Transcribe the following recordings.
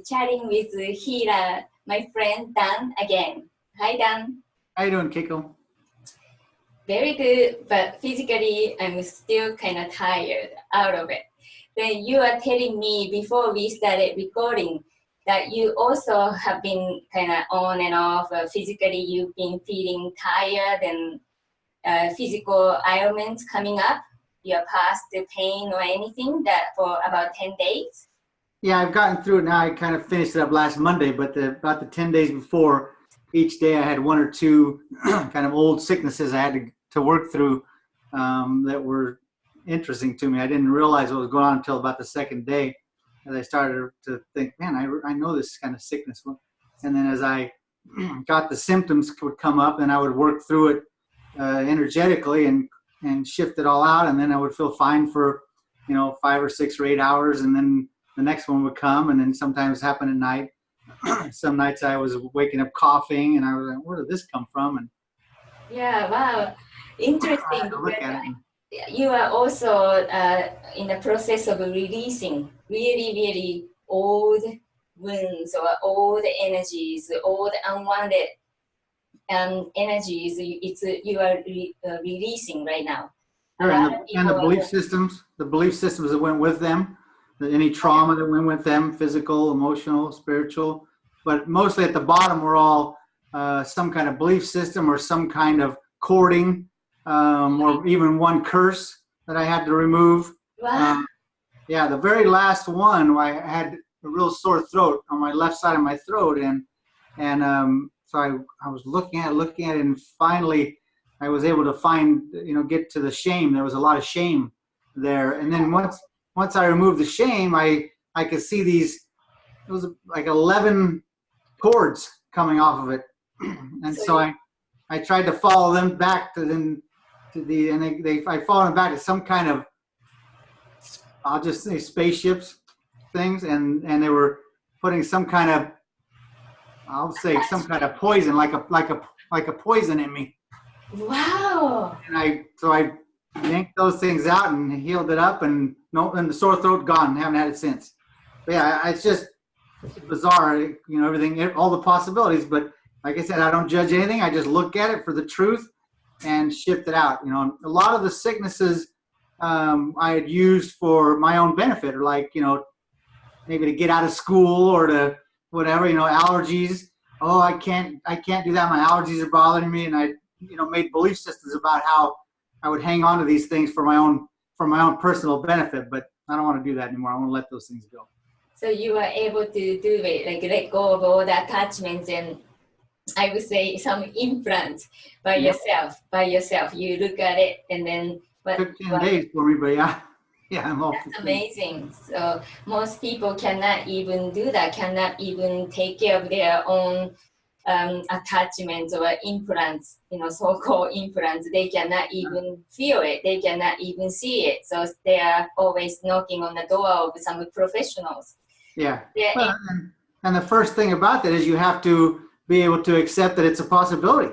chatting with Hira, my friend Dan again. Hi Dan. How you doing, Kiko? Very good, but physically I'm still kind of tired out of it. Then you are telling me before we started recording that you also have been kind of on and off. Physically, you've been feeling tired and physical ailments coming up. You're past the pain or anything that for about 10 days? Yeah, I've gotten through it now. I kind of finished it up last Monday, but about the 10 days before, each day I had one or two kind of old sicknesses I had to work through that were interesting to me. I didn't realize what was going on until about the second day, as I started to think, man, I know this kind of sickness. And then as I got the symptoms would come up, and I would work through it energetically and shift it all out, and then I would feel fine for 5 or 6 or 8 hours, and then the next one would come, and then sometimes happen at night. Some nights I was waking up coughing, and I was like, where did this come from? And yeah, wow, interesting. look at it. You are also in the process of releasing really old wounds or old energies, old unwanted energies. You are releasing right now. Sure, and the belief systems that went with them, any trauma that went with them, physical, emotional, spiritual, but mostly at the bottom were all some kind of belief system or some kind of cording, or even one curse that I had to remove. Wow. Yeah, the very last one, I had a real sore throat on my left side of my throat, and so I was looking at it, and finally I was able to get to the shame. There was a lot of shame there, and then once I removed the shame, I could see it was like 11 cords coming off of it, and so I tried to follow them back I followed them back to some kind of, I'll just say, spaceships things, and they were putting some kind of, I'll say, some kind of poison, like a poison in me. Wow. And I yanked those things out and healed it up, and the sore throat gone. Haven't had it since. But yeah, it's just bizarre, everything, all the possibilities. But like I said, I don't judge anything. I just look at it for the truth and shift it out. A lot of the sicknesses I had used for my own benefit, or like, maybe to get out of school or to whatever, allergies. Oh, I can't do that. My allergies are bothering me. And I, made belief systems about how I would hang on to these things for my own personal benefit. But I don't want to do that anymore. I want to let those things go. So you were able to do it, like let go of all the attachments and, I would say, some implants by yourself. You look at it, and then it took 10 days for me, but yeah, I'm all. That's amazing. So most people cannot even do that. Cannot even take care of their own attachments or implants. So-called implants. They cannot even feel it. They cannot even see it. So they are always knocking on the door of some professionals. Yeah. Well, and the first thing about that is you have to be able to accept that it's a possibility.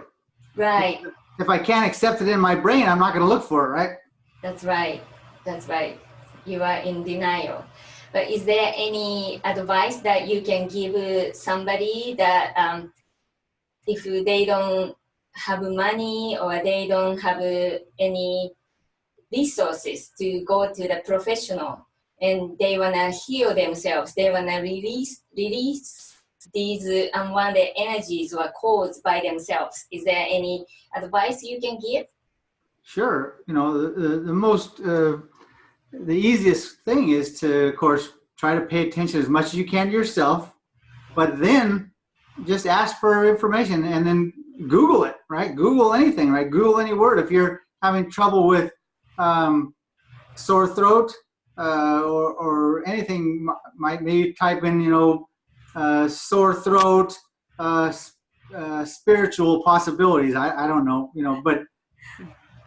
Right. If I can't accept it in my brain, I'm not going to look for it, right? That's right. You are in denial. But is there any advice that you can give somebody that if they don't have money or they don't have any resources to go to the professional, and they want to heal themselves, they want to release these unwanted energies or caused by themselves. Is there any advice you can give? Sure. The easiest thing is to, of course, try to pay attention as much as you can to yourself, but then just ask for information and then Google it, right? Google anything, right? Google any word. If you're having trouble with sore throat or anything, maybe type in, sore throat, spiritual possibilities. I don't know, but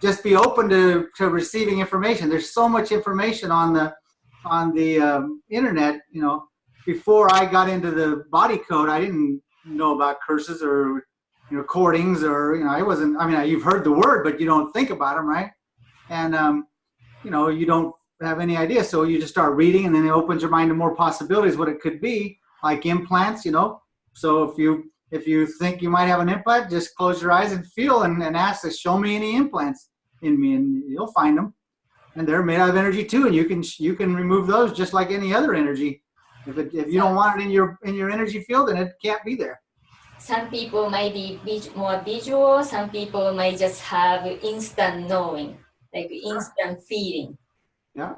just be open to receiving information. There's so much information on the internet. Before I got into the body code, I didn't know about curses or cordings or you've heard the word, but you don't think about them, right? And you don't have any idea, so you just start reading, and then it opens your mind to more possibilities what it could be. like implants, So if you think you might have an implant, just close your eyes and feel and ask to show me any implants in me, and you'll find them. And they're made out of energy too, and you can remove those just like any other energy. If you don't want it in your energy field, then it can't be there. Some people might be more visual. Some people might just have instant knowing, like instant feeling. Yeah.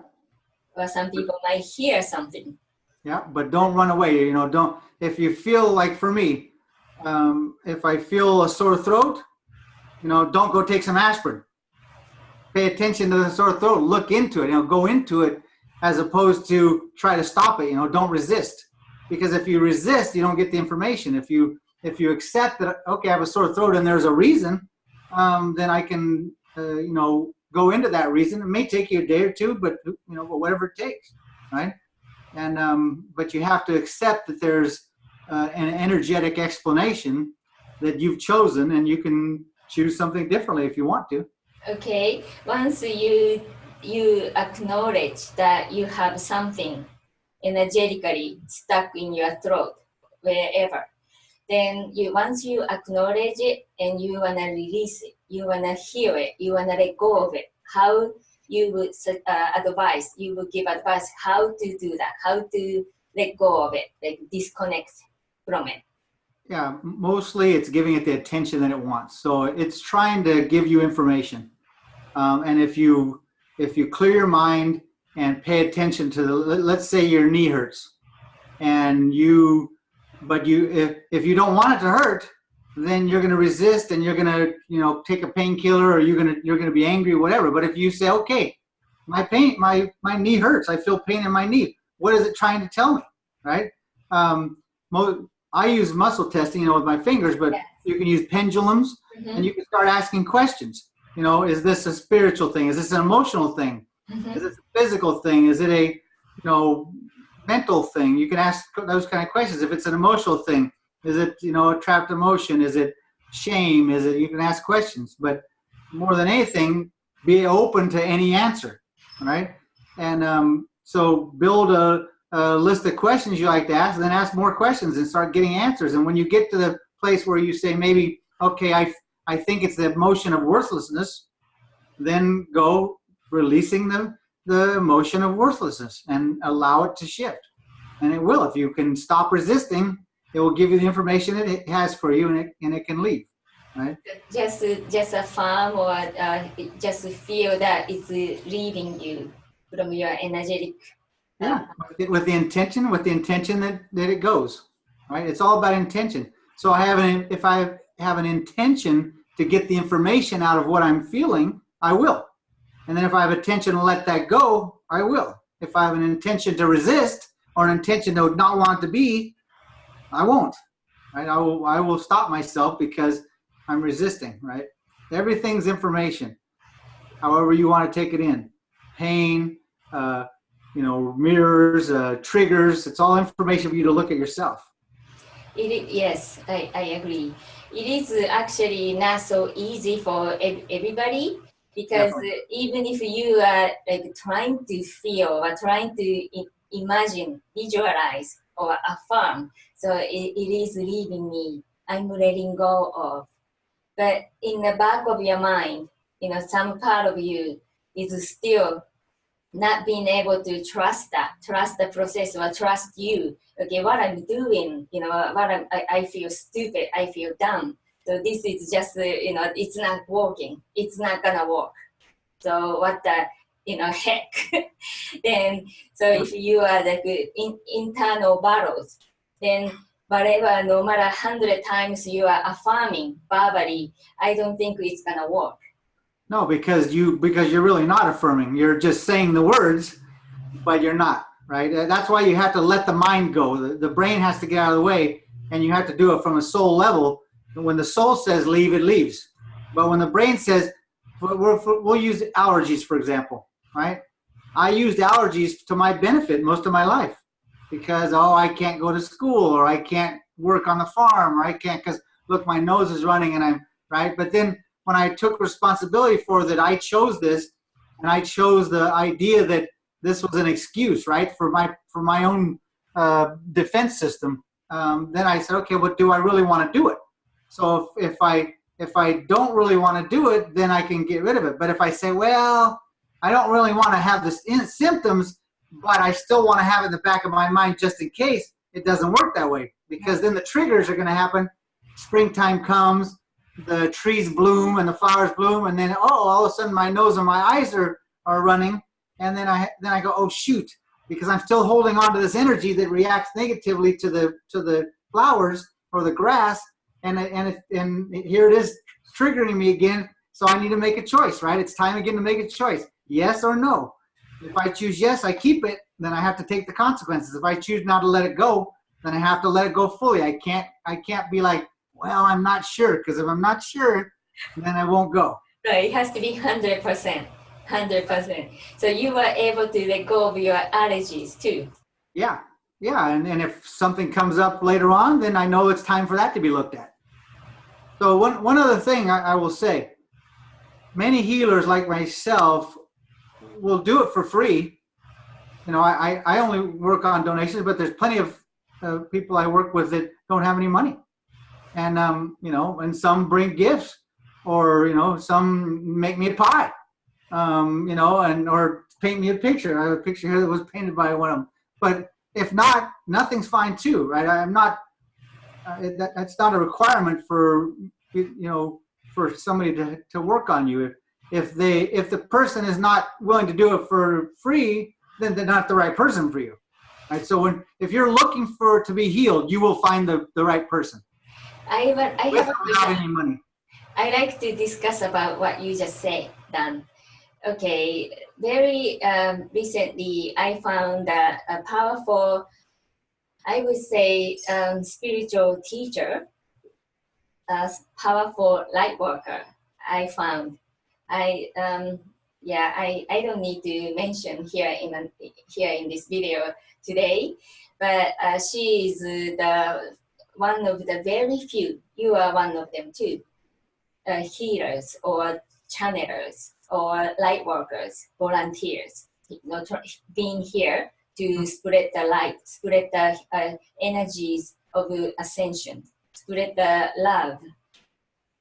Or some people might hear something. Yeah, but don't run away. Don't. If you feel like, for me, if I feel a sore throat, don't go take some aspirin. Pay attention to the sore throat. Look into it. Go into it, as opposed to try to stop it. Don't resist, because if you resist, you don't get the information. If you accept that, okay, I have a sore throat and there's a reason, then I can go into that reason. It may take you a day or two, but whatever it takes, right? And but you have to accept that there's an energetic explanation that you've chosen, and you can choose something differently if you want to. Okay, once you acknowledge that you have something energetically stuck in your throat, wherever, then once you acknowledge it and you wanna release it, you wanna heal it, you wanna let go of it, how you would give advice how to do that, how to let go of it, like disconnect from it. Yeah, mostly it's giving it the attention that it wants. So it's trying to give you information. And if you clear your mind and pay attention to let's say your knee hurts, and if you don't want it to hurt, then you're going to resist, and you're going to take a painkiller, or you're going to be angry, whatever. But if you say, okay, my knee hurts, I feel pain in my knee, what is it trying to tell me, right? I use muscle testing, with my fingers, but yes, you can use pendulums, mm-hmm, and you can start asking questions. Is this a spiritual thing? Is this an emotional thing? Mm-hmm. Is it a physical thing? Is it a mental thing? You can ask those kind of questions. If it's an emotional thing, is it a trapped emotion? Is it shame? You can ask questions, but more than anything, be open to any answer, right? And so build a list of questions you like to ask, and then ask more questions and start getting answers. And when you get to the place where you say, maybe, okay, I think it's the emotion of worthlessness, then go releasing the emotion of worthlessness and allow it to shift. And it will. If you can stop resisting, it will give you the information it has for you, and it can leave. Right? Just affirm, or just feel that it's leaving you from your energetic. Yeah, with the intention that it goes. Right? It's all about intention. So if I have an intention to get the information out of what I'm feeling, I will. And then if I have intention to let that go, I will. If I have an intention to resist, or an intention to not want to be, I won't. Right? I will stop myself because I'm resisting. Right? Everything's information. However you want to take it in. Pain, mirrors, triggers. It's all information for you to look at yourself. Yes, I agree. It is actually not so easy for everybody, because even if you are trying to feel or trying to imagine, visualize, or affirm, so it is leaving me, I'm letting go of. But in the back of your mind, some part of you is still not being able to trust the process, or trust you. Okay, what I'm doing, I feel stupid, I feel dumb. So this is just, it's not working. It's not gonna work. So what the, heck? Then, so if you are internal battles, then whatever, no matter 100 times you are affirming verbally, I don't think it's gonna work. No, because you're really not affirming. You're just saying the words, but you're not, right? That's why you have to let the mind go. The brain has to get out of the way, and you have to do it from a soul level. When the soul says leave, it leaves. But when the brain says, we'll use allergies, for example, right? I used allergies to my benefit most of my life, because, I can't go to school, or I can't work on the farm, or I can't, because look, my nose is running, and I'm, right? But then when I took responsibility for that, I chose this, and I chose the idea that this was an excuse, right, for my own defense system, then I said, okay, well, do I really want to do it? So if I don't really want to do it, then I can get rid of it. But if I say, well, I don't really want to have the symptoms, but I still want to have it in the back of my mind just in case, it doesn't work that way, because then the triggers are going to happen. Springtime comes, the trees bloom and the flowers bloom, and then all of a sudden my nose and my eyes are running, and then I go, oh shoot, because I'm still holding on to this energy that reacts negatively to the flowers or the grass, and here it is triggering me again. So I need to make a choice, right? It's time again to make a choice, yes or no. If I choose yes, I keep it, then I have to take the consequences. If I choose not to let it go, then I have to let it go fully. I can't be like, well, I'm not sure, because if I'm not sure, then I won't go. Right, it has to be 100%. 100%. So you were able to let go of your allergies too. Yeah, and if something comes up later on, then I know it's time for that to be looked at. So one other thing I will say, many healers like myself will do it for free. You know, I only work on donations, but there's plenty of people I work with that don't have any money. And, you know, and some bring gifts, or, you know, some make me a pie, you know, or paint me a picture. I have a picture here that was painted by one of them. But if not, nothing's fine too, right? I'm not, that's not a requirement for, you know, for somebody to work on you. If the person is not willing to do it for free, then they're not the right person for you, right? So if you're looking to be healed, you will find the right person. Without any money. I like to discuss about what you just said, Dan. Okay, very recently I found that a powerful, I would say, spiritual teacher, a powerful light worker. I found. I don't need to mention here in this video today, but she is one of the very few. You are one of them too. Healers or channelers or light workers, volunteers, you know, being here to spread the light, spread the energies of ascension, spread the love,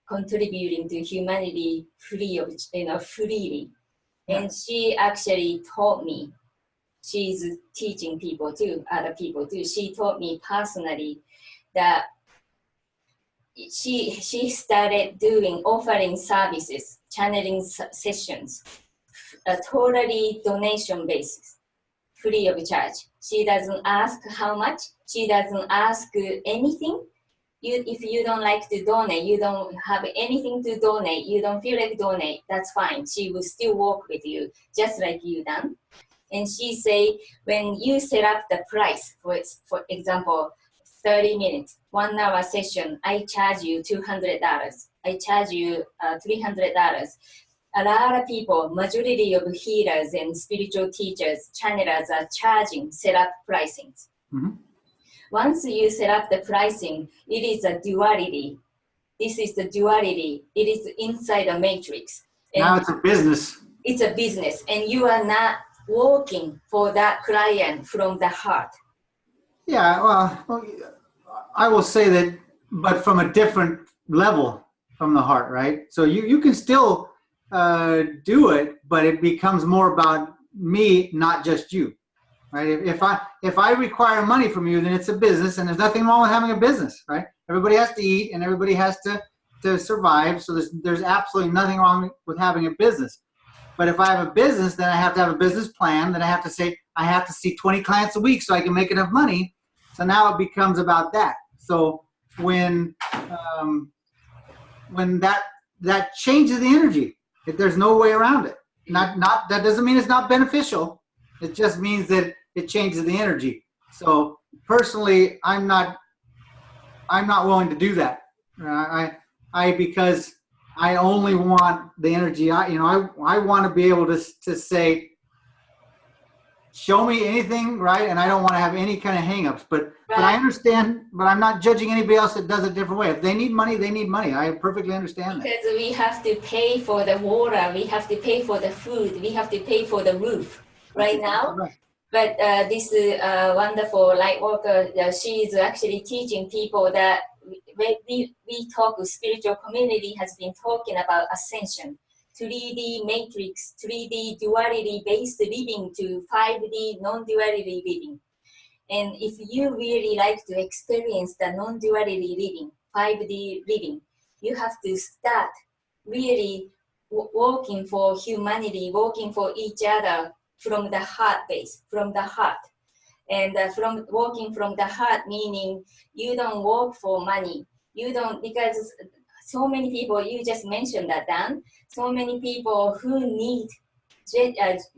contributing to humanity freely. And she actually taught me. She's teaching people too, other people too. She taught me personally that she started offering services, channeling sessions, totally donation basis, free of charge. She doesn't ask how much. She doesn't ask anything. If you don't like to donate, you don't have anything to donate, you don't feel like donate, that's fine. She will still work with you, just like you done. And she say, when you set up the price, for example, 30 minutes, 1 hour session, I charge you $200. I charge you $300. A lot of people, majority of healers and spiritual teachers, channelers are charging set up pricings. Mm-hmm. Once you set up the pricing, it is a duality. This is the duality. It is inside a matrix. And now it's a business. It's a business, and you are not working for that client from the heart. Yeah, well, I will say that, but from a different level from the heart, right? So you can still do it, but it becomes more about me, not just you. Right? If I require money from you, then it's a business, and there's nothing wrong with having a business, right? Everybody has to eat, and everybody has to survive. So there's absolutely nothing wrong with having a business. But if I have a business, then I have to have a business plan. Then I have to say I have to see 20 clients a week so I can make enough money. So now it becomes about that. So when that changes the energy, there's no way around it. Not that doesn't mean it's not beneficial. It just means that it changes the energy. So personally, I'm not willing to do that. Because I only want the energy. I want to be able to say, show me anything, right? And I don't want to have any kind of hangups. But I understand. But I'm not judging anybody else that does it a different way. If they need money, they need money. I perfectly understand that. Because we have to pay for the water, we have to pay for the food, we have to pay for the roof. Right now, But this wonderful light worker, she is actually teaching people that we talk, spiritual community has been talking about ascension, 3D matrix, 3D duality based living to 5D non-duality living. And if you really like to experience the non-duality living, 5D living, you have to start really working for humanity, working for each other from the heart base, from the heart. And from working from the heart, meaning you don't work for money. You don't, because so many people, you just mentioned that, Dan, so many people who need,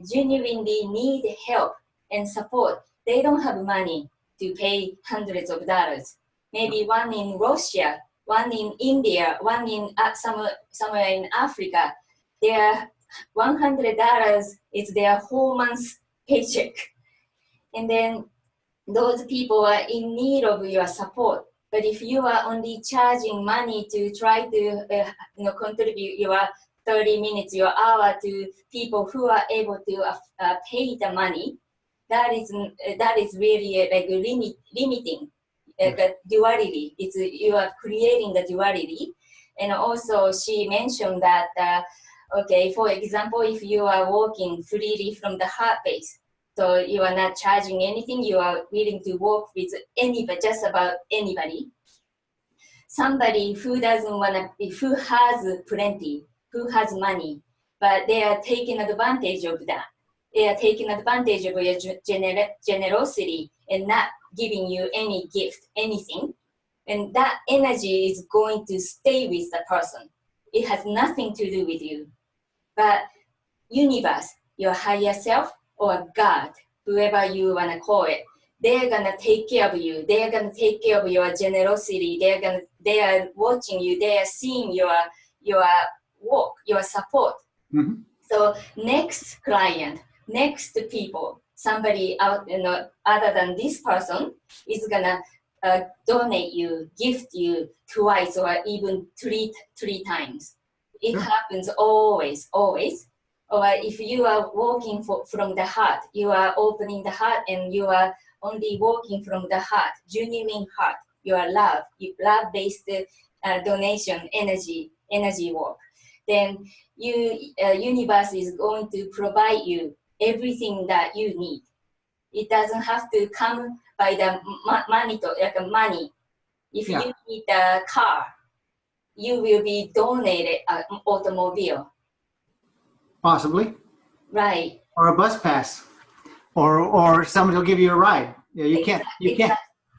genuinely need help and support. They don't have money to pay hundreds of dollars. Maybe one in Russia, one in India, one in somewhere in Africa. Their $100 is their whole month's paycheck. And then those people are in need of your support. But if you are only charging money to try to contribute your 30 minutes, your hour to people who are able to pay the money, that is really like limiting the duality. You are creating the duality. And also she mentioned that, okay, for example, if you are working freely from the heart base, so you are not charging anything, you are willing to work with anybody, just about anybody. Somebody who doesn't want to, who has plenty, who has money, but they are taking advantage of that. They are taking advantage of your generosity and not giving you any gift, anything. And that energy is going to stay with the person. It has nothing to do with you. But universe, your higher self, or God, whoever you want to call it, they're going to take care of you. They're going to take care of your generosity. They are watching you. They are seeing your work, your support. Mm-hmm. So next client, next people, somebody out, other than this person is going to donate you, gift you twice or even three times. It happens always, always. Or if you are walking from the heart, you are opening the heart and you are only walking from the heart, genuine heart, your love-based donation, energy work. Then universe is going to provide you everything that you need. It doesn't have to come by the money. If you need a car, you will be donated an automobile. Possibly. Right. Or a bus pass, or somebody will give you a ride. Yeah,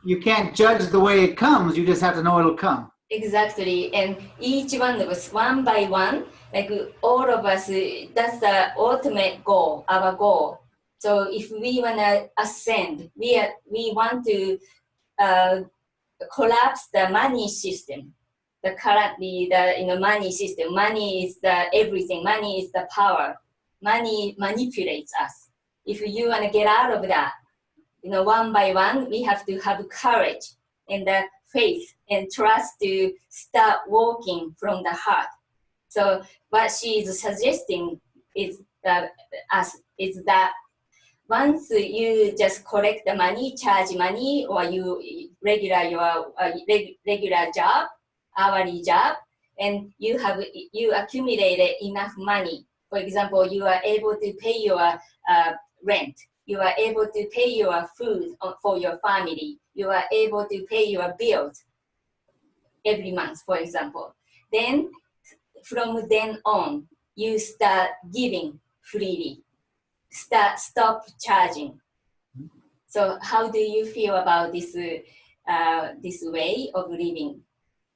you can't judge the way it comes. You just have to know it'll come. Exactly. And each one of us, one by one, like all of us, that's the ultimate goal, our goal. So if we want to ascend, we want to collapse the money system. The currently the money system. Money is the everything. Money is the power. Money manipulates us. If you want to get out of that, one by one, we have to have courage and the faith and trust to start walking from the heart. So what she is suggesting is that once you just collect the money, charge money, or you regular job, hourly job, and you accumulated enough money. For example, you are able to pay your rent. You are able to pay your food for your family. You are able to pay your bills every month, for example. Then from then on, you start giving freely. Stop charging. So how do you feel about this way of living?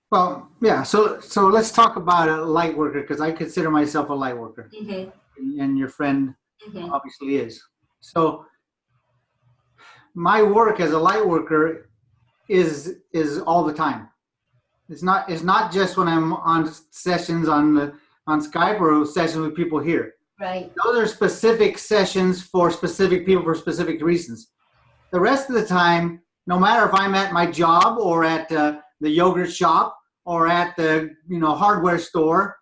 Well, yeah. So let's talk about a light worker, because I consider myself a light worker, and your friend obviously is. So my work as a light worker is all the time. It's not just when I'm on sessions on Skype or sessions with people here. Right. Those are specific sessions for specific people for specific reasons. The rest of the time, no matter if I'm at my job or at the yogurt shop or at the hardware store,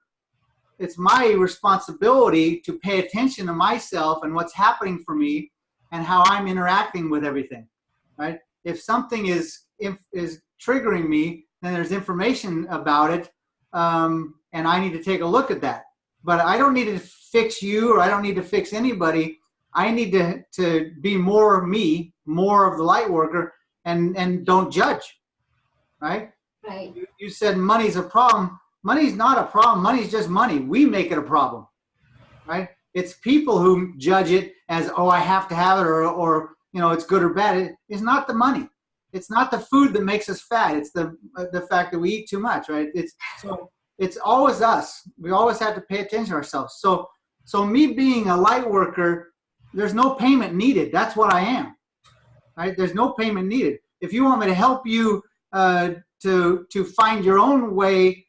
it's my responsibility to pay attention to myself and what's happening for me, and how I'm interacting with everything, right? If something is triggering me, then there's information about it, and I need to take a look at that. But I don't need to fix you, or I don't need to fix anybody. I need to be more me, more of the light worker, and don't judge, right? Right. You said money's a problem. Money's not a problem. Money's just money. We make it a problem, right? It's people who judge it as, oh, I have to have it, or it's good or bad. It's not the money. It's not the food that makes us fat. It's the fact that we eat too much, right? It's always us. We always have to pay attention to ourselves. So me being a light worker, there's no payment needed. That's what I am, right? There's no payment needed. If you want me to help you to find your own way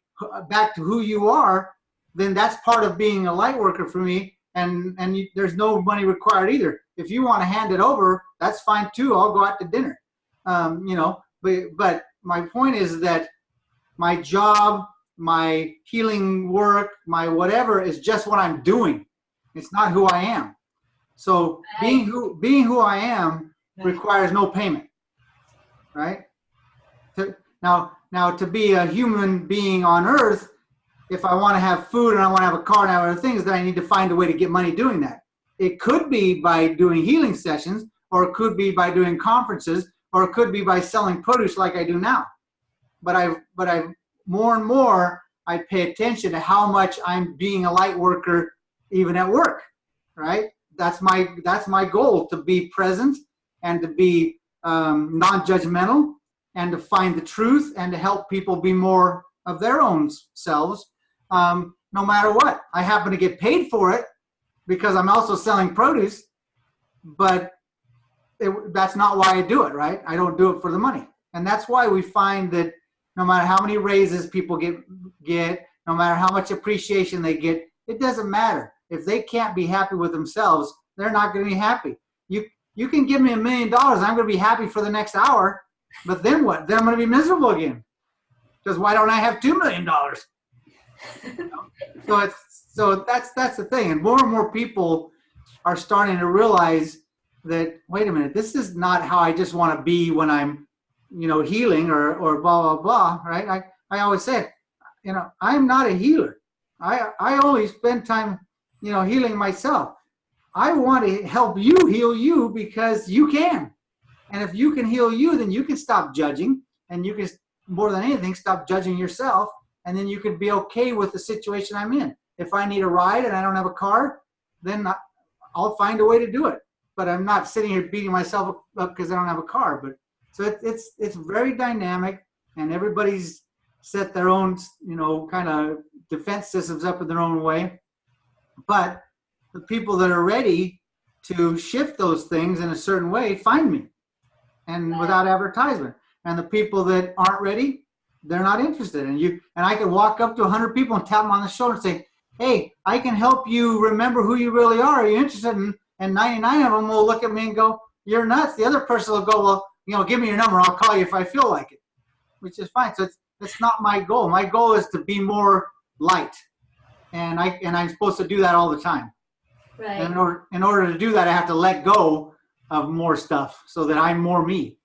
back to who you are, then that's part of being a light worker for me. And there's no money required either. If you want to hand it over, that's fine too. I'll go out to dinner. But my point is that my job, my healing work, my whatever is just what I'm doing. It's not who I am. So being who I am requires no payment, right? Now to be a human being on earth, if I want to have food and I want to have a car and have other things, then I need to find a way to get money doing that. It could be by doing healing sessions, or it could be by doing conferences, or it could be by selling produce like I do now. But I more and more I pay attention to how much I'm being a light worker even at work, right? That's my goal, to be present and to be non-judgmental and to find the truth and to help people be more of their own selves, no matter what. I happen to get paid for it because I'm also selling produce, but that's not why I do it, right? I don't do it for the money. And that's why we find that no matter how many raises people get, no matter how much appreciation they get, it doesn't matter. If they can't be happy with themselves, they're not going to be happy. You can give me $1 million, I'm going to be happy for the next hour, but then what? Then I'm going to be miserable again. Because why don't I have $2 million? So that's the thing. And more people are starting to realize that, wait a minute, this is not how I just want to be when I'm, healing or blah, blah, blah, right? I always say, I'm not a healer. I only spend time, healing myself. I want to help you heal you because you can. And if you can heal you, then you can stop judging, and you can, more than anything, stop judging yourself, and then you can be okay with the situation I'm in. If I need a ride and I don't have a car, then I'll find a way to do it. But I'm not sitting here beating myself up because I don't have a car. But so it's very dynamic, and everybody's set their own, kind of defense systems up in their own way. But the people that are ready to shift those things in a certain way find me, and without advertisement. And the people that aren't ready, they're not interested. And I can walk up to 100 people and tap them on the shoulder and say, hey, I can help you remember who you really are. Are you interested in? And 99 of them will look at me and go, you're nuts. The other person will go, well, give me your number. I'll call you if I feel like it, which is fine. So it's not my goal. My goal is to be more light. And I'm supposed to do that all the time. Right. And in order to do that, I have to let go of more stuff so that I'm more me.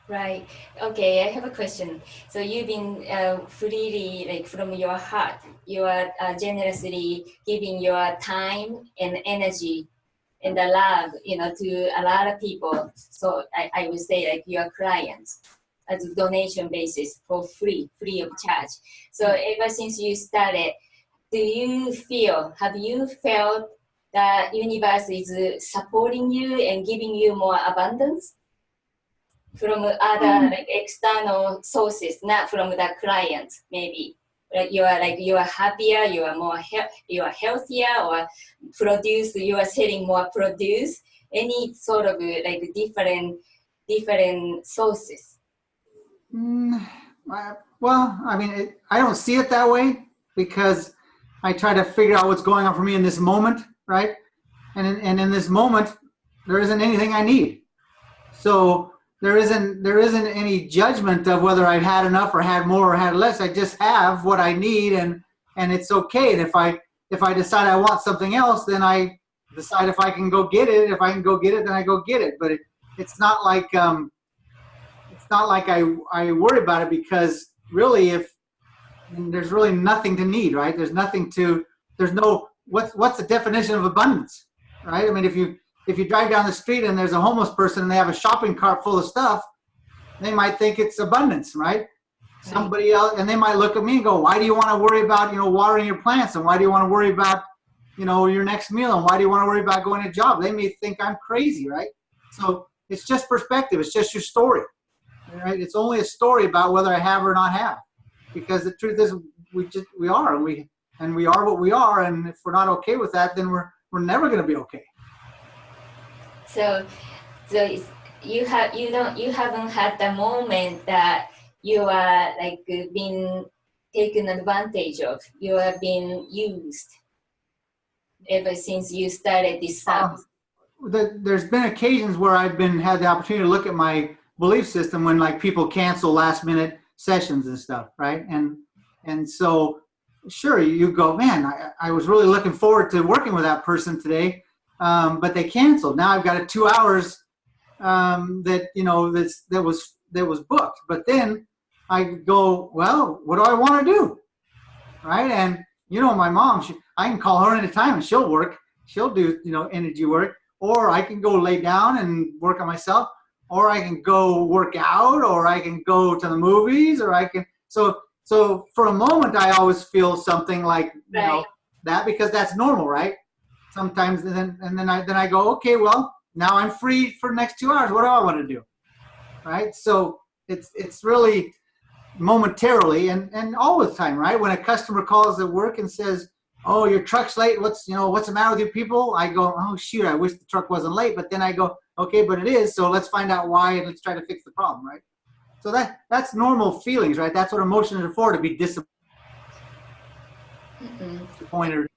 Right. Okay, I have a question. So you've been freely, from your heart, you are generously giving your time and energy and the love, to a lot of people. So I would say your clients as a donation basis for free of charge. So ever since you started, have you felt the universe is supporting you and giving you more abundance from other external sources, not from the clients? Maybe you are happier, you are more you are healthier, or you are selling more produce. Any sort of different sources. Well, I don't see it that way, because I try to figure out what's going on for me in this moment, right? And in this moment, there isn't anything I need. So there isn't any judgment of whether I've had enough or had more or had less. I just have what I need, and it's okay. And if I decide I want something else, then I decide if I can go get it. If I can go get it, then I go get it. But it's not like I worry about it, because really, there's really nothing to need, right? There's no what's the definition of abundance, right? I mean, if you drive down the street and there's a homeless person and they have a shopping cart full of stuff, they might think it's abundance, right? Somebody else, and they might look at me and go, why do you want to worry about, watering your plants? And why do you want to worry about, your next meal? And why do you want to worry about going to a job? They may think I'm crazy, right? So it's just perspective. It's just your story, right? It's only a story about whether I have or not have, because the truth is we are what we are. And if we're not okay with that, then we're never going to be okay. So you haven't had the moment that you are like being taken advantage of. You are being used ever since you started this service. There's been occasions where I've had the opportunity to look at my belief system when like people cancel last minute sessions and stuff, right? And so sure, you go, man, I was really looking forward to working with that person today, but they canceled. Now I've got 2 hours that was booked. But then I go, well, what do I want to do, right? And my mom, I can call her anytime and she'll work. She'll do energy work, or I can go lay down and work on myself, or I can go work out, or I can go to the movies, or I can. So for a moment, I always feel something like that, because that's normal, right? Sometimes, and then I go, okay, well, now I'm free for the next 2 hours. What do I want to do, right? So it's really momentarily and all the time, right? When a customer calls at work and says, oh, your truck's late, what's the matter with you people? I go, oh shoot, I wish the truck wasn't late. But then I go, okay, but it is, so let's find out why and let's try to fix the problem, right? So that's normal feelings, right? That's what emotions are for, to be disappointed.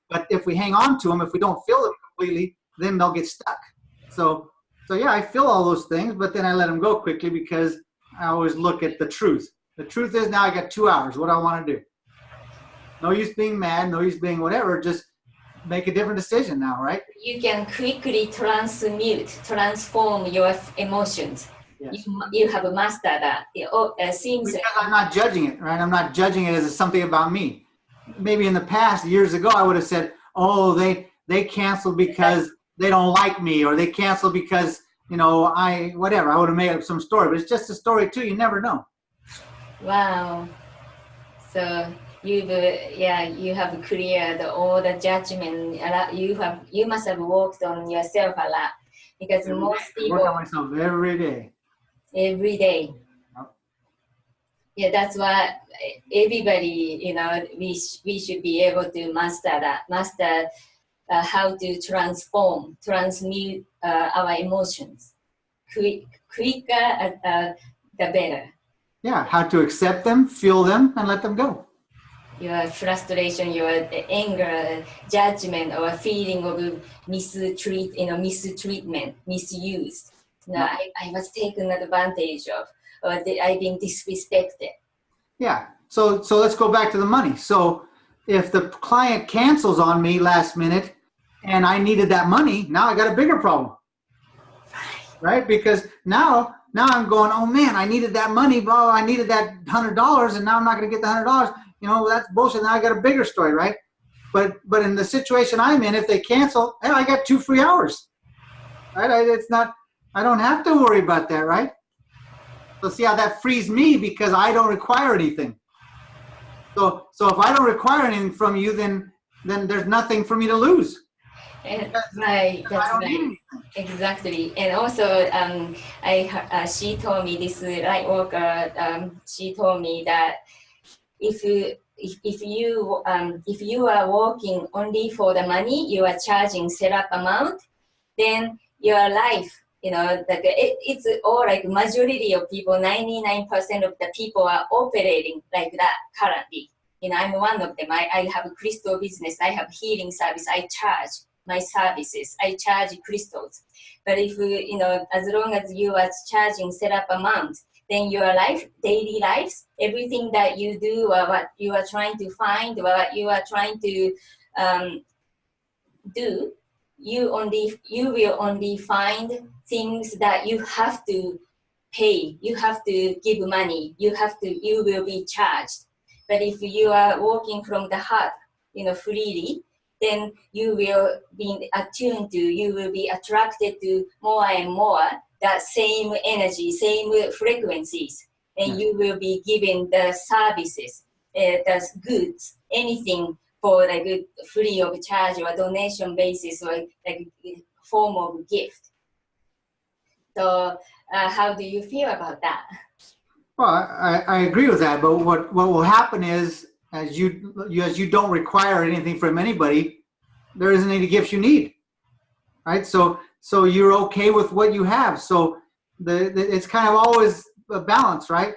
But if we hang on to them, if we don't feel them completely, then they'll get stuck. So yeah, I feel all those things, but then I let them go quickly, because I always look at the truth. The truth is, now I got 2 hours. What do I want to do? No use being mad, no use being whatever. Just make a different decision now, right? You can quickly transform your emotions. Yes. You have mastered that. It seems because I'm not judging it, right? I'm not judging it as something about me. Maybe in the past, years ago, I would have said, oh, they canceled because they don't like me, or they canceled because, whatever. I would have made up some story, but it's just a story too. You never know. Wow. So you have cleared all the judgment. You must have worked on yourself a lot, because most people work on myself every day. Every day. Yep. Yeah, that's why everybody, we should be able to master that. Master how to transmute our emotions. Quicker, the better. Yeah, how to accept them, feel them, and let them go. Your frustration, your anger, judgment, or feeling of mistreatment, misuse. I was taken advantage of, or I've been disrespected. Yeah. So let's go back to the money. So if the client cancels on me last minute and I needed that money, now I got a bigger problem. Right? Because now I'm going, oh man, I needed that money, bro. I needed that $100, and now I'm not going to get the $100. That's bullshit. Now I got a bigger story, right? But in the situation I'm in, if they cancel, hey, I got 2 free hours. Right? I don't have to worry about that, right? So see how that frees me, because I don't require anything. So if I don't require anything from you, then there's nothing for me to lose. Right, that's right. Exactly. And also, she told me, this light worker, she told me that if you are working only for the money, you are charging set up amount, then your life, it's all like majority of people, 99% of the people are operating like that currently. I'm one of them. I have a crystal business. I have healing service. I charge my services. I charge crystals. But if as long as you are charging set up amount, then your life, daily lives, everything that you do, or what you are trying to find, or what you are trying to do, you will only find things that you have to pay, you have to give money, you will be charged. But if you are working from the heart, freely, then you will be attuned to, you will be attracted to more and more that same energy, same frequencies, and you will be given the services, the goods, anything for like free of charge or donation basis or like form of gift. So how do you feel about that? Well, I agree with that, but what will happen is, as you don't require anything from anybody, there isn't any gifts you need, right? So you're okay with what you have. So it's kind of always a balance, right?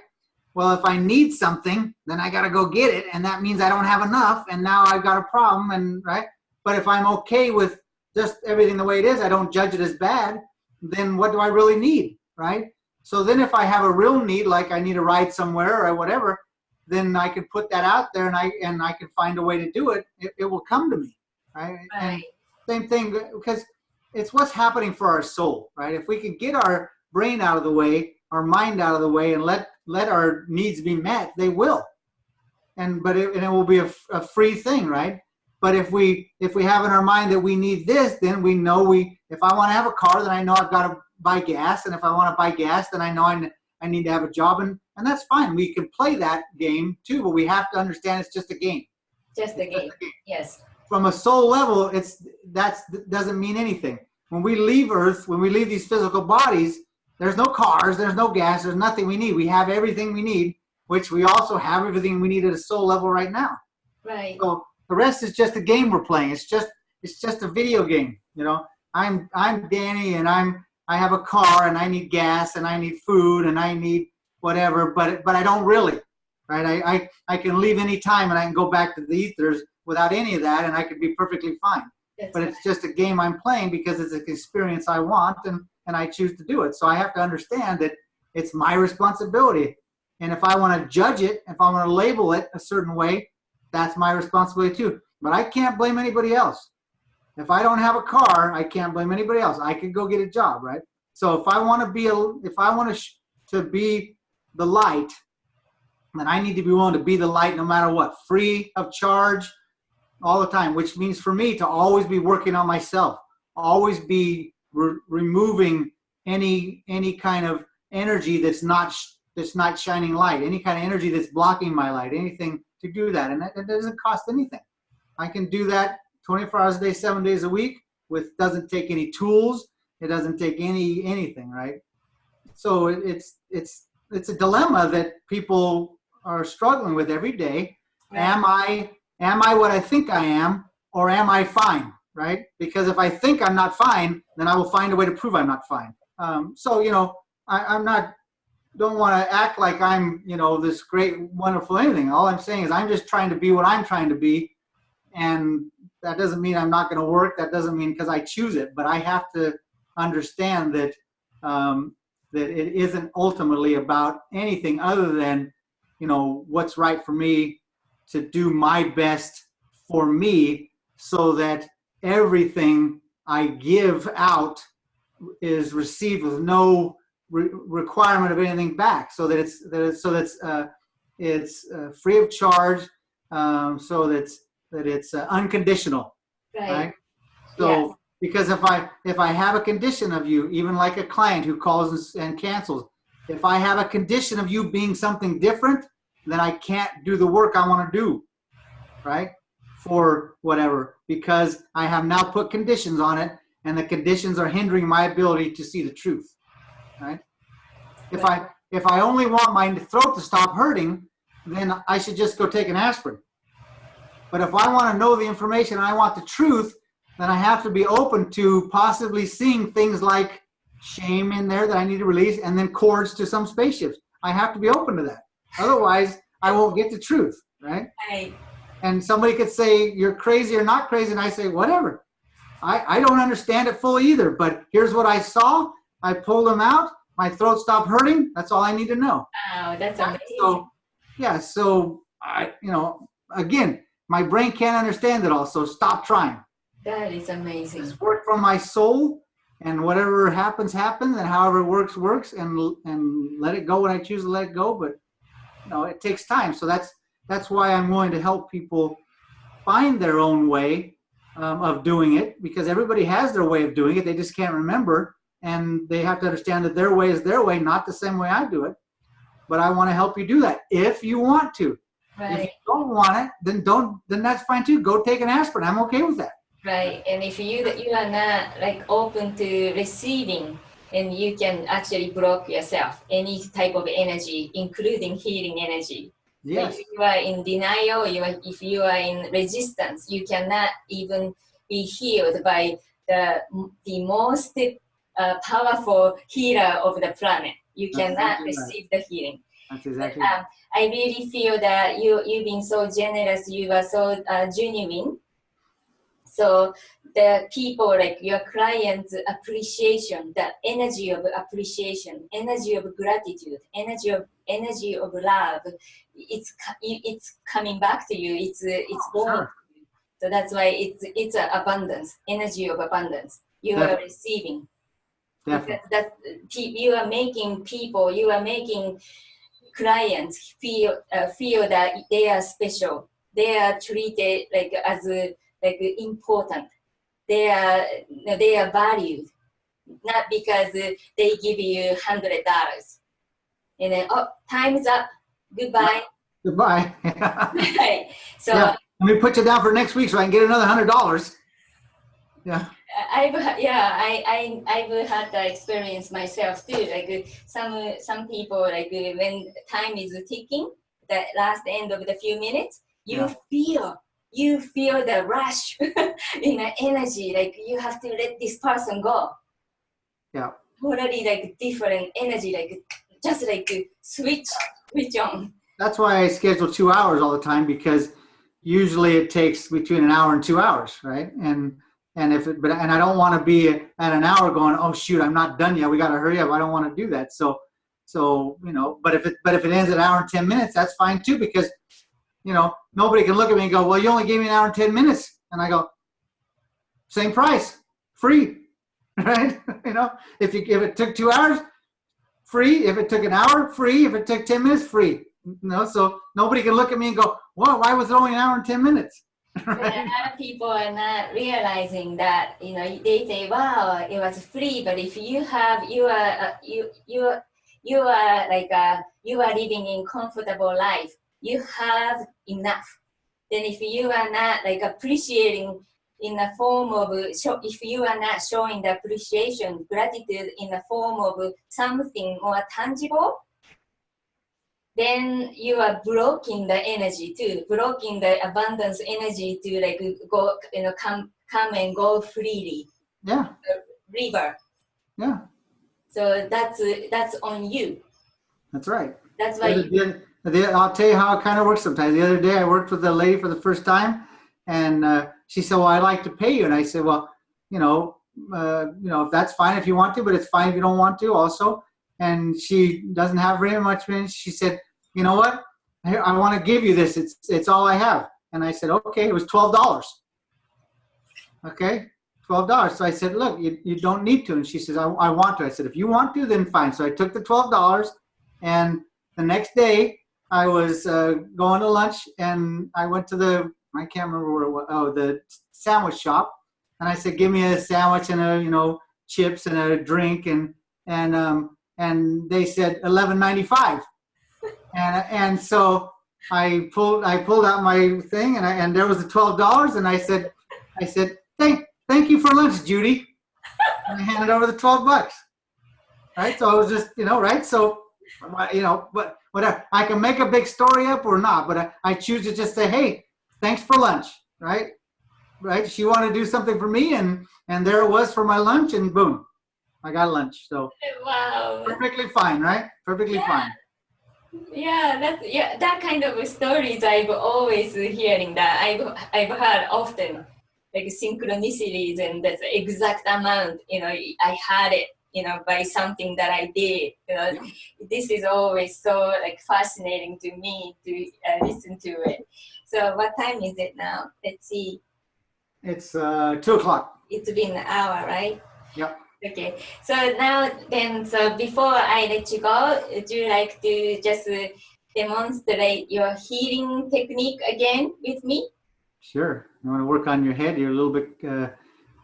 Well, if I need something, then I got to go get it, and that means I don't have enough, and now I've got a problem, and right? But if I'm okay with just everything the way it is, I don't judge it as bad, then what do I really need, right? So then if I have a real need, like I need a ride somewhere or whatever, then I can put that out there, and I can find a way to do it. It will come to me, right? And same thing, because it's what's happening for our soul, right? If we can get our brain out of the way, our mind out of the way, and let our needs be met, they will. But it will be a free thing, right? But if we have in our mind that we need this, then we know if I want to have a car, then I know I've got to buy gas, and if I want to buy gas, then I know I need to have a job, and that's fine. We can play that game too, but we have to understand it's just a game. Just a game. Yes. From a soul level, that doesn't mean anything. When we leave Earth, when we leave these physical bodies, there's no cars, there's no gas, there's nothing we need. We have everything we need, which we also have everything we need at a soul level right now. Right. So the rest is just a game we're playing. It's just a video game. I'm Danny, and I have a car, and I need gas, and I need food, and I need whatever, but I don't really, right? I can leave any time, and I can go back to the ethers without any of that, and I could be perfectly fine. But it's just a game I'm playing because it's an experience I want, and I choose to do it. So I have to understand that it's my responsibility. And if I want to judge it, if I want to label it a certain way, that's my responsibility too. But I can't blame anybody else. If I don't have a car, I can't blame anybody else. I could go get a job, right? So if I want to be to be the light, then I need to be willing to be the light no matter what, free of charge, all the time, which means for me to always be working on myself, always be removing any kind of energy that's not shining light, any kind of energy that's blocking my light, anything to do that. And it doesn't cost anything. I can do that 24 hours a day, 7 days a week, doesn't take any tools. It doesn't take anything, right? So it's a dilemma that people are struggling with every day. Right. Am I what I think I am, or am I fine, right? Because if I think I'm not fine, then I will find a way to prove I'm not fine. So, don't want to act like I'm, this great, wonderful anything. All I'm saying is I'm just trying to be what I'm trying to be. And that doesn't mean I'm not going to work. That doesn't mean because I choose it. But I have to understand that that it isn't ultimately about anything other than, what's right for me, to do my best for me, so that everything I give out is received with no requirement of anything back, so that it's free of charge, so that it's unconditional, right? So yes. Because if I have a condition of you, even like a client who calls and cancels, if I have a condition of you being something different, then I can't do the work I want to do, right? For whatever, because I have now put conditions on it, and the conditions are hindering my ability to see the truth, right? If I only want my throat to stop hurting, then I should just go take an aspirin. But if I want to know the information and I want the truth, then I have to be open to possibly seeing things like shame in there that I need to release, and then cords to some spaceships. I have to be open to that. Otherwise, I won't get the truth, right? Right. And somebody could say, you're crazy or not crazy, and I say, whatever. I don't understand it fully either, but here's what I saw. I pulled them out. My throat stopped hurting. That's all I need to know. Wow, that's amazing. So again, my brain can't understand it all, so stop trying. That is amazing. Just work from my soul, and whatever happens, happens, and however it works, works, and let it go when I choose to let it go. But it takes time. So that's why I'm willing to help people find their own way of doing it, because everybody has their way of doing it. They just can't remember, and they have to understand that their way is their way, not the same way I do it. But I want to help you do that if you want to. Right. If you don't want it, then don't. Then that's fine too. Go take an aspirin. I'm okay with that. Right. And if you are not like open to receiving, and you can actually block yourself any type of energy, including healing energy. Yes. If you are in denial, if you are in resistance, you cannot even be healed by the most powerful healer of the planet. You cannot receive the healing. That's exactly right. I really feel that you've been so generous. You are so genuine. So the people, like your clients' appreciation, the energy of appreciation, energy of gratitude, energy of love, it's coming back to you. It's going. Sure. So that's why it's an abundance, energy of abundance. You are receiving. Definitely. That you are making people, you are making clients feel that they are special. They are treated as important. They are valued, not because they give you $100 and then time's up, goodbye. Goodbye. Right. So yeah. Let me put you down for next week so I can get another $100. Yeah. I've had that experience myself too. Like some people, like when time is ticking, the last end of the few minutes, you feel the rush in the energy. Like you have to let this person go. Yeah. Totally like different energy, like just like switch on. That's why I schedule 2 hours all the time, because usually it takes between an hour and 2 hours, right? And I don't want to be at an hour going, oh shoot, I'm not done yet. We got to hurry up. I don't want to do that. So but if it ends at an hour and 10 minutes, that's fine too, because nobody can look at me and go, well, you only gave me an hour and 10 minutes, and I go, same price, free, right? If it took 2 hours, free. If it took an hour, free. If it took 10 minutes, free. So nobody can look at me and go, well, why was it only an hour and 10 minutes? Right? A lot of people are not realizing that, they say, wow, it was free, but if you are living in comfortable life, you have enough. Then if you are not appreciating in the form of, if you are not showing the appreciation, gratitude in the form of something more tangible, then you are blocking the energy too, blocking the abundance energy to go, come and go freely. Yeah. The river. Yeah. So that's on you. That's right. That's why. I'll tell you how it kind of works sometimes. The other day I worked with a lady for the first time, and she said, well, I'd like to pay you. And I said, well, if that's fine if you want to, but it's fine if you don't want to also. And she doesn't have very much. She said, you know what? I want to give you this. It's all I have. And I said, okay. It was $12. Okay, $12. So I said, look, you don't need to. And she says, I want to. I said, if you want to, then fine. So I took the $12, and the next day I was going to lunch, and I went to I can't remember where it was. The sandwich shop. And I said, give me a sandwich and a, chips and a drink. And they said $11.95. And so I pulled out my thing, and there was the $12, and I said, thank you for lunch, Judy. And I handed over the $12. Right. So I was just, right. So, but whatever. I can make a big story up or not, but I choose to just say, hey, thanks for lunch. Right. Right. She wanted to do something for me, and there it was for my lunch, and boom, I got lunch. So wow. Perfectly fine, right? Perfectly fine. Yeah, that kind of stories I've always hearing that I've heard often, like synchronicities, and that's the exact amount, I had it, by something that I did. This is always so fascinating to me to listen to it. So what time is it now? Let's see. It's 2 o'clock. It's been an hour, right? Yep. Okay. So now then, so before I let you go, would you like to just demonstrate your healing technique again with me? Sure. You want to work on your head? You're a little bit a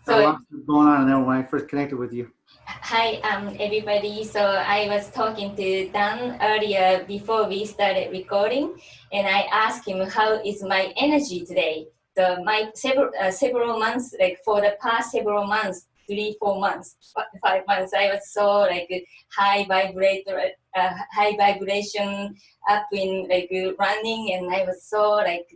So lot going on in there when I first connected with you. hi, everybody. So I was talking to Dan earlier before we started recording, and I asked him how is my energy today. So my several months, like for the past several months, 3, 4 months, 5 months, I was so like high vibrator, high vibration up in like running, and I was so like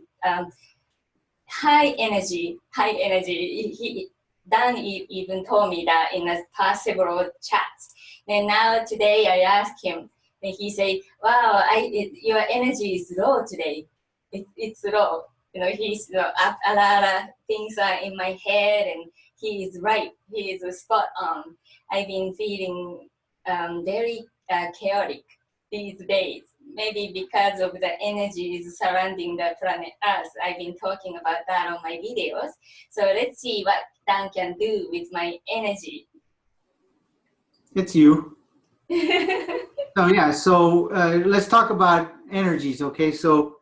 high energy, high energy. Dan even told me that in the past several chats. And now today I asked him, and he said, "Wow, your energy is low today. It's low. You know, he's up a lot of things are in my head, and he is right. He is spot on. I've been feeling very chaotic these days, maybe because of the energies surrounding the planet Earth. I've been talking about that on my videos. So let's see what Dan can do with my energy." It's you. So yeah. So let's talk about energies. Okay. So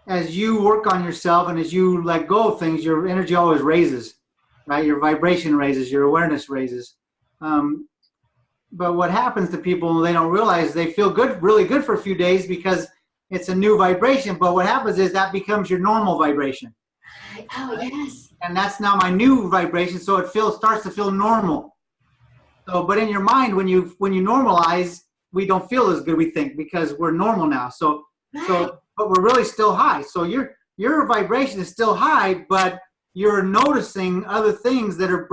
as you work on yourself and as you let go of things, your energy always raises, right? Your vibration raises, your awareness raises. Um, but what happens to people, they don't realize they feel good, really good for a few days because it's a new vibration. But what happens is that becomes your normal vibration. Oh, yes. And that's now my new vibration. So it starts to feel normal. So, but in your mind, when you normalize, we don't feel as good, we think, because we're normal now. But we're really still high. So your vibration is still high, but you're noticing other things that are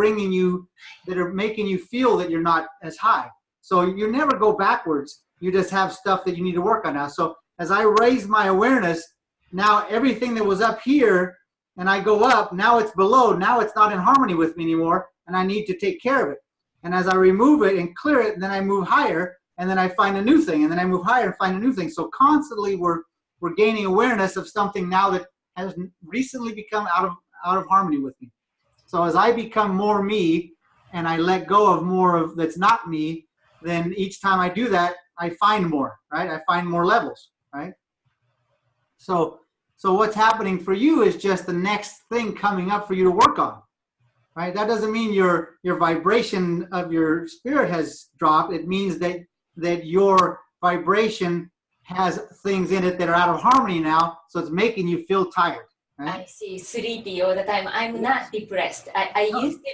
making you feel that you're not as high. So you never go backwards. You just have stuff that you need to work on now. So as I raise my awareness, now everything that was up here and I go up, now it's below. Now it's not in harmony with me anymore, and I need to take care of it. And as I remove it and clear it, and then I move higher, and then I find a new thing, and then I move higher and find a new thing. So constantly we're gaining awareness of something now that has recently become out of harmony with me. So as I become more me and I let go of more of that's not me, then each time I do that, I find more, right? I find more levels, right? So what's happening for you is just the next thing coming up for you to work on, right? That doesn't mean your vibration of your spirit has dropped. It means that your vibration has things in it that are out of harmony now, so it's making you feel tired. Right? I see, sleepy all the time. I'm not depressed. I used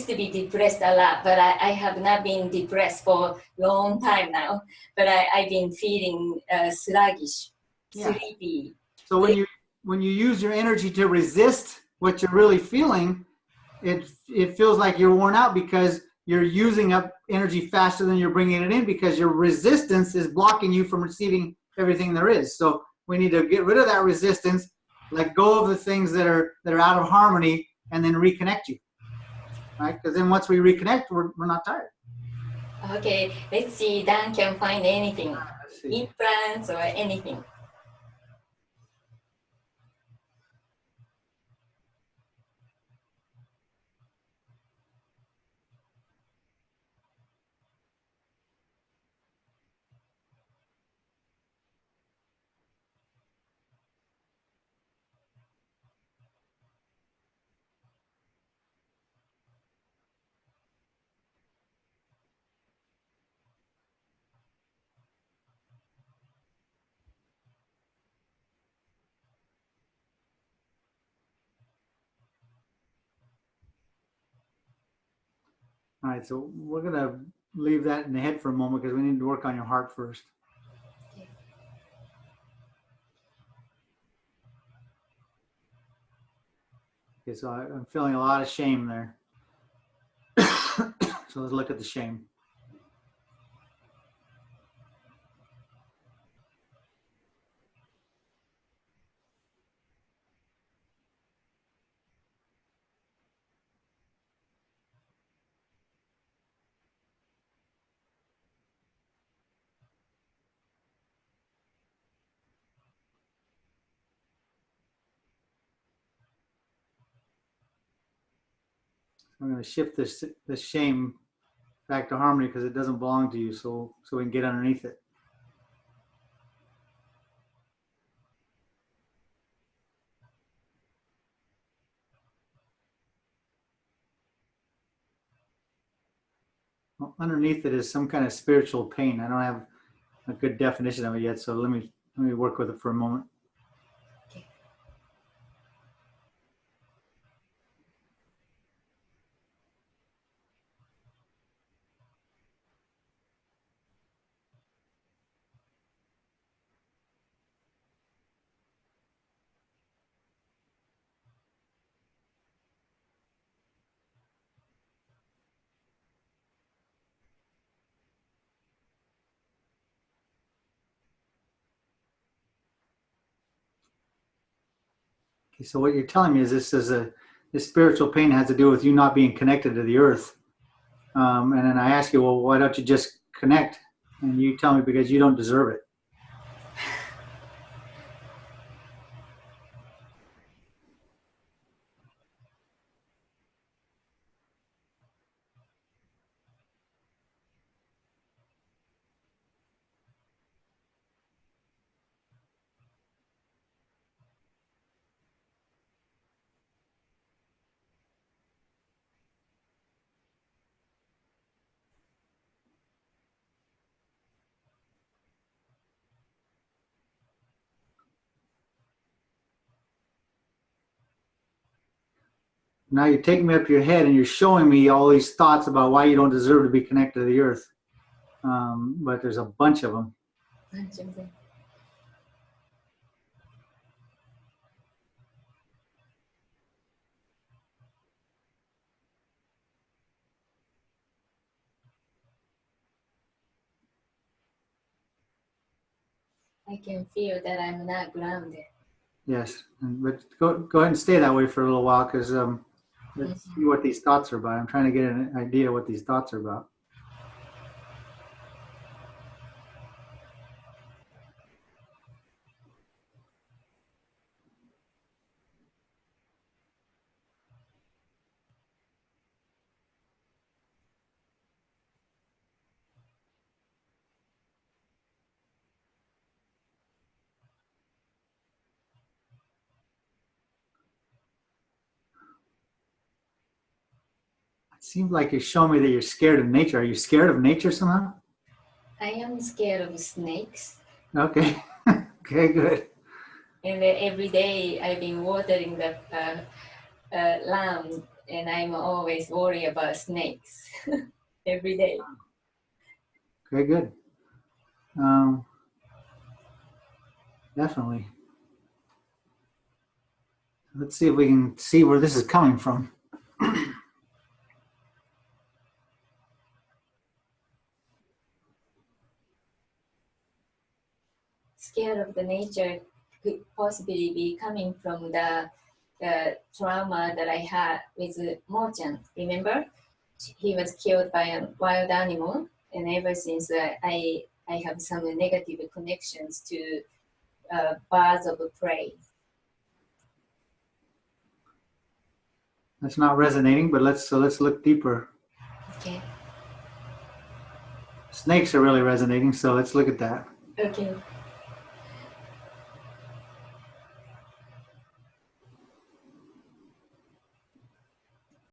to be depressed a lot, but I have not been depressed for a long time now. But I've been feeling sluggish, sleepy. So when you use your energy to resist what you're really feeling, it feels like you're worn out because you're using up energy faster than you're bringing it in because your resistance is blocking you from receiving everything there is. So we need to get rid of that resistance, let go of the things that are out of harmony, and then reconnect you, right? Because then once we reconnect, we're not tired. Okay, let's see. Dan can find anything, implants or anything. All right, so we're going to leave that in the head for a moment because we need to work on your heart first. Okay, so I'm feeling a lot of shame there. So let's look at the shame. I'm going to shift this shame back to harmony because it doesn't belong to you. So we can get underneath it. Well, underneath it is some kind of spiritual pain. I don't have a good definition of it yet, so let me work with it for a moment. Okay. Okay, so what you're telling me is this spiritual pain has to do with you not being connected to the earth. And then I ask you, well, why don't you just connect? And you tell me because you don't deserve it. Now you're taking me up your head and you're showing me all these thoughts about why you don't deserve to be connected to the earth. But there's a bunch of them. I can feel that I'm not grounded. Yes, but go ahead and stay that way for a little while because let's see what these thoughts are about. I'm trying to get an idea what these thoughts are about. It seems like you're showing me that you're scared of nature. Are you scared of nature somehow? I am scared of snakes. Okay. Okay, good. And every day I've been watering the lamb, and I'm always worried about snakes every day. Okay, good. Definitely. Let's see if we can see where this is coming from. Scared of the nature could possibly be coming from the trauma that I had with Mo-chan. Remember? He was killed by a wild animal, and ever since I have some negative connections to birds of prey. That's not resonating, but let's look deeper. Okay. Snakes are really resonating, so let's look at that. Okay.